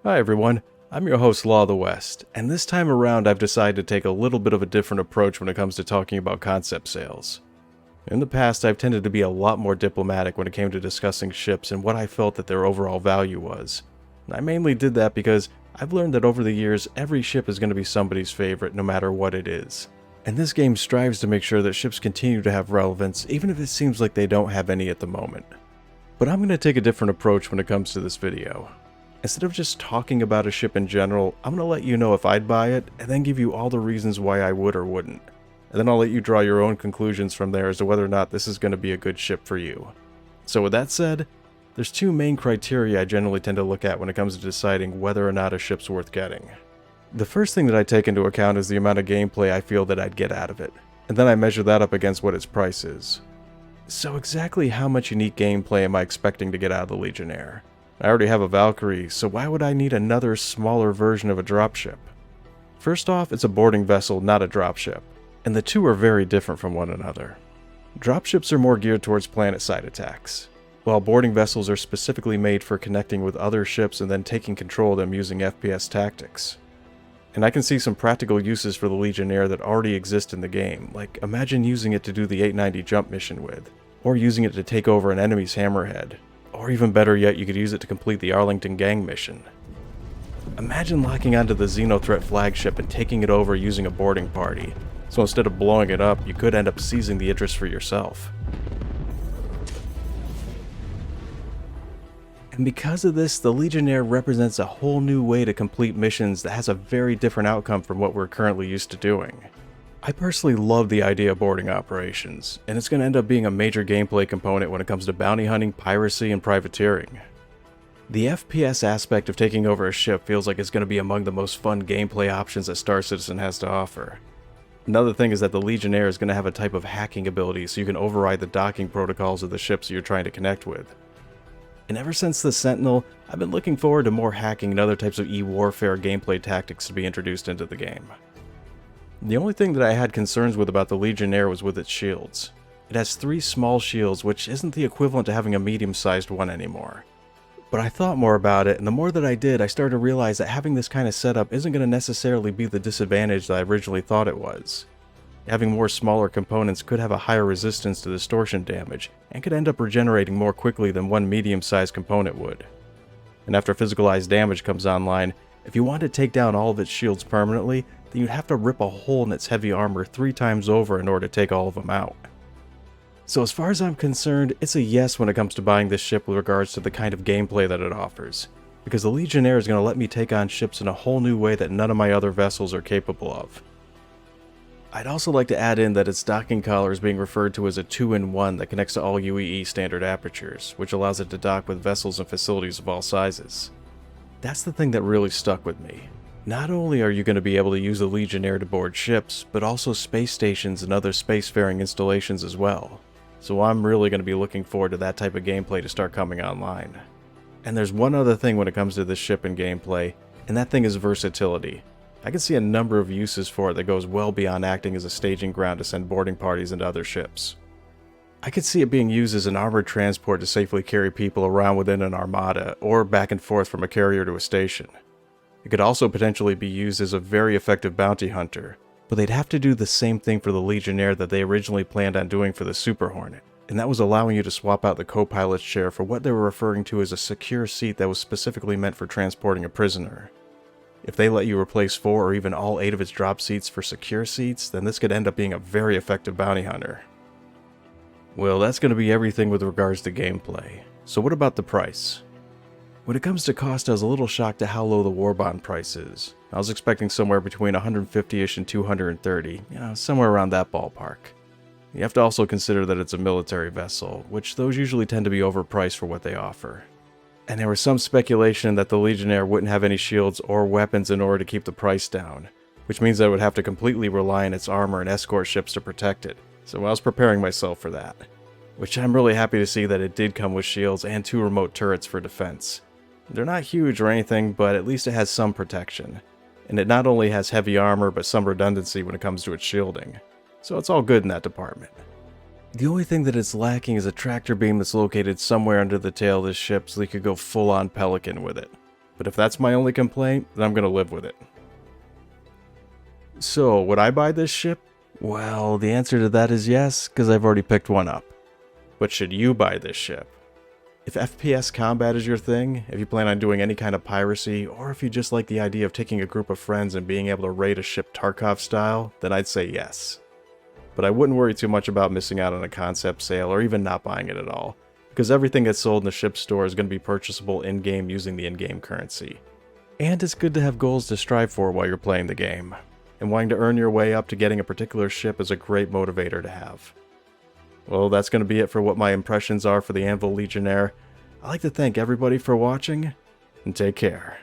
Hi everyone, I'm your host Law of the West, and this time around I've decided to take a little bit of a different approach when it comes to talking about concept sales. In the past, I've tended to be a lot more diplomatic when it came to discussing ships and what I felt that their overall value was. And I mainly did that because I've learned that over the years, every ship is going to be somebody's favorite no matter what it is. And this game strives to make sure that ships continue to have relevance even if it seems like they don't have any at the moment. But I'm going to take a different approach when it comes to this video. Instead of just talking about a ship in general, I'm going to let you know if I'd buy it, and then give you all the reasons why I would or wouldn't. And then I'll let you draw your own conclusions from there as to whether or not this is going to be a good ship for you. So with that said, there's two main criteria I generally tend to look at when it comes to deciding whether or not a ship's worth getting. The first thing that I take into account is the amount of gameplay I feel that I'd get out of it, and then I measure that up against what its price is. So exactly how much unique gameplay am I expecting to get out of the Legionnaire? I already have a Valkyrie, so why would I need another smaller version of a dropship? First off, it's a boarding vessel, not a dropship, and the two are very different from one another. Dropships are more geared towards planet-side attacks, while boarding vessels are specifically made for connecting with other ships and then taking control of them using FPS tactics. And I can see some practical uses for the Legionnaire that already exist in the game, like imagine using it to do the 890 jump mission with, or using it to take over an enemy's hammerhead. Or even better yet, you could use it to complete the Arlington Gang mission. Imagine locking onto the Xenothreat flagship and taking it over using a boarding party. So instead of blowing it up, you could end up seizing the interest for yourself. And because of this, the Legionnaire represents a whole new way to complete missions that has a very different outcome from what we're currently used to doing. I personally love the idea of boarding operations, and it's going to end up being a major gameplay component when it comes to bounty hunting, piracy, and privateering. The FPS aspect of taking over a ship feels like it's going to be among the most fun gameplay options that Star Citizen has to offer. Another thing is that the Legionnaire is going to have a type of hacking ability so you can override the docking protocols of the ships you're trying to connect with. And ever since the Sentinel, I've been looking forward to more hacking and other types of e-warfare gameplay tactics to be introduced into the game. The only thing that I had concerns with about the Legionnaire was with its shields. It has 3 small shields, which isn't the equivalent to having a medium-sized one anymore. But I thought more about it, and the more that I did, I started to realize that having this kind of setup isn't going to necessarily be the disadvantage that I originally thought it was. Having more smaller components could have a higher resistance to distortion damage, and could end up regenerating more quickly than one medium-sized component would. And after physicalized damage comes online, if you want to take down all of its shields permanently, then you'd have to rip a hole in its heavy armor 3 times over in order to take all of them out. So as far as I'm concerned, it's a yes when it comes to buying this ship with regards to the kind of gameplay that it offers, because the Legionnaire is going to let me take on ships in a whole new way that none of my other vessels are capable of. I'd also like to add in that its docking collar is being referred to as a 2-in-1 that connects to all UEE standard apertures, which allows it to dock with vessels and facilities of all sizes. That's the thing that really stuck with me. Not only are you going to be able to use the Legionnaire to board ships, but also space stations and other spacefaring installations as well. So I'm really going to be looking forward to that type of gameplay to start coming online. And there's one other thing when it comes to this ship and gameplay, and that thing is versatility. I can see a number of uses for it that goes well beyond acting as a staging ground to send boarding parties into other ships. I could see it being used as an armored transport to safely carry people around within an armada, or back and forth from a carrier to a station. It could also potentially be used as a very effective bounty hunter, but they'd have to do the same thing for the Legionnaire that they originally planned on doing for the Super Hornet, and that was allowing you to swap out the co-pilot's chair for what they were referring to as a secure seat that was specifically meant for transporting a prisoner. If they let you replace 4 or even all 8 of its drop seats for secure seats, then this could end up being a very effective bounty hunter. Well, that's going to be everything with regards to gameplay. So what about the price? When it comes to cost, I was a little shocked at how low the war bond price is. I was expecting somewhere between 150-ish and 230, somewhere around that ballpark. You have to also consider that it's a military vessel, which those usually tend to be overpriced for what they offer. And there was some speculation that the Legionnaire wouldn't have any shields or weapons in order to keep the price down, which means that it would have to completely rely on its armor and escort ships to protect it, so I was preparing myself for that. Which I'm really happy to see that it did come with shields and 2 remote turrets for defense. They're not huge or anything, but at least it has some protection. And it not only has heavy armor, but some redundancy when it comes to its shielding. So it's all good in that department. The only thing that it's lacking is a tractor beam that's located somewhere under the tail of this ship so they could go full-on Pelican with it. But if that's my only complaint, then I'm going to live with it. So, would I buy this ship? Well, the answer to that is yes, because I've already picked one up. But should you buy this ship? If FPS combat is your thing, if you plan on doing any kind of piracy, or if you just like the idea of taking a group of friends and being able to raid a ship Tarkov style, then I'd say yes. But I wouldn't worry too much about missing out on a concept sale or even not buying it at all, because everything that's sold in the ship store is going to be purchasable in-game using the in-game currency. And it's good to have goals to strive for while you're playing the game, and wanting to earn your way up to getting a particular ship is a great motivator to have. Well, that's going to be it for what my impressions are for the Anvil Legionnaire. I'd like to thank everybody for watching, and take care.